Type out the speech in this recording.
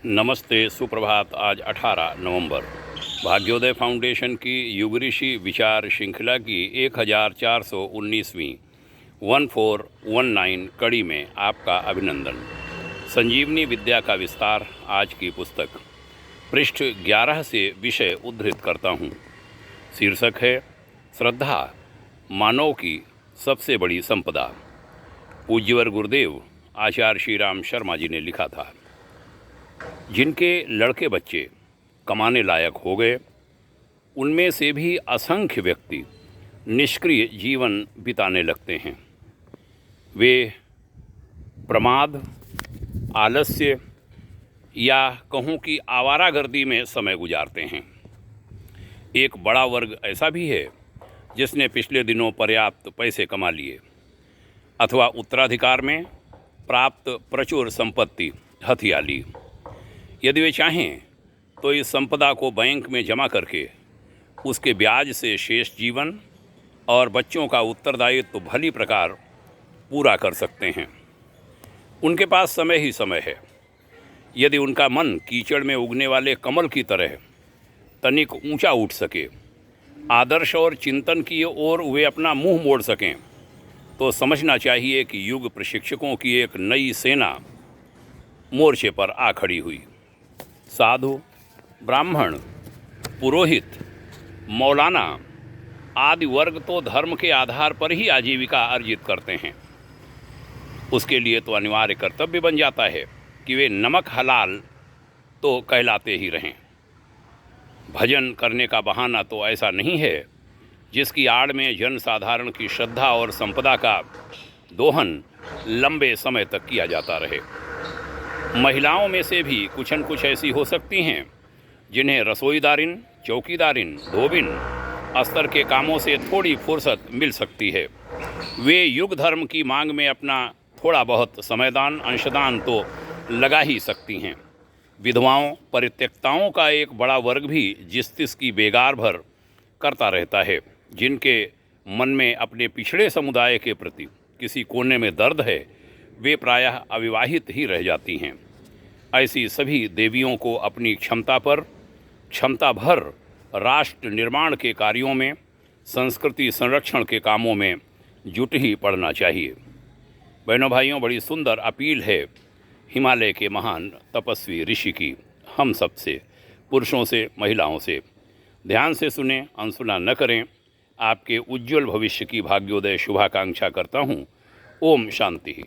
नमस्ते, सुप्रभात। आज 18 नवंबर भाग्योदय फाउंडेशन की युग ऋषि विचार श्रृंखला की 1419वीं 1419 कड़ी में आपका अभिनंदन। संजीवनी विद्या का विस्तार आज की पुस्तक पृष्ठ 11 से विषय उद्धृत करता हूँ। शीर्षक है श्रद्धा मानव की सबसे बड़ी संपदा। पूज्यवर गुरुदेव आचार्य श्री राम शर्मा जी ने लिखा था, जिनके लड़के बच्चे कमाने लायक हो गए, उनमें से भी असंख्य व्यक्ति निष्क्रिय जीवन बिताने लगते हैं। वे प्रमाद, आलस्य या कहूँ कि आवारागर्दी में समय गुजारते हैं। एक बड़ा वर्ग ऐसा भी है जिसने पिछले दिनों पर्याप्त पैसे कमा लिए अथवा उत्तराधिकार में प्राप्त प्रचुर संपत्ति हथिया ली। यदि वे चाहें तो इस संपदा को बैंक में जमा करके उसके ब्याज से शेष जीवन और बच्चों का उत्तरदायित्व भली प्रकार पूरा कर सकते हैं। उनके पास समय ही समय है। यदि उनका मन कीचड़ में उगने वाले कमल की तरह तनिक ऊंचा उठ सके, आदर्श और चिंतन की ओर वे अपना मुंह मोड़ सकें, तो समझना चाहिए कि युग प्रशिक्षकों की एक नई सेना मोर्चे पर आ खड़ी हुई। साधु, ब्राह्मण, पुरोहित, मौलाना आदि वर्ग तो धर्म के आधार पर ही आजीविका अर्जित करते हैं। उसके लिए तो अनिवार्य कर्तव्य बन जाता है कि वे नमक हलाल तो कहलाते ही रहें। भजन करने का बहाना तो ऐसा नहीं है जिसकी आड़ में जन साधारण की श्रद्धा और संपदा का दोहन लंबे समय तक किया जाता रहे। महिलाओं में से भी कुछ न कुछ ऐसी हो सकती हैं जिन्हें रसोईदारिन, चौकीदारिन, धोबिन अस्तर के कामों से थोड़ी फुर्सत मिल सकती है। वे युग धर्म की मांग में अपना थोड़ा बहुत समयदान, अंशदान तो लगा ही सकती हैं। विधवाओं, परित्यक्ताओं का एक बड़ा वर्ग भी जिस तिस की बेगार भर करता रहता है। जिनके मन में अपने पिछड़े समुदाय के प्रति किसी कोने में दर्द है, वे प्रायः अविवाहित ही रह जाती हैं। ऐसी सभी देवियों को अपनी क्षमता भर राष्ट्र निर्माण के कार्यों में, संस्कृति संरक्षण के कामों में जुट ही पड़ना चाहिए। बहनों भाइयों, बड़ी सुंदर अपील है हिमालय के महान तपस्वी ऋषि की, हम सब से, पुरुषों से, महिलाओं से। ध्यान से सुने, अनसुना न करें। आपके उज्जवल भविष्य की भाग्योदय शुभाकांक्षा करता हूँ। ओम शांति।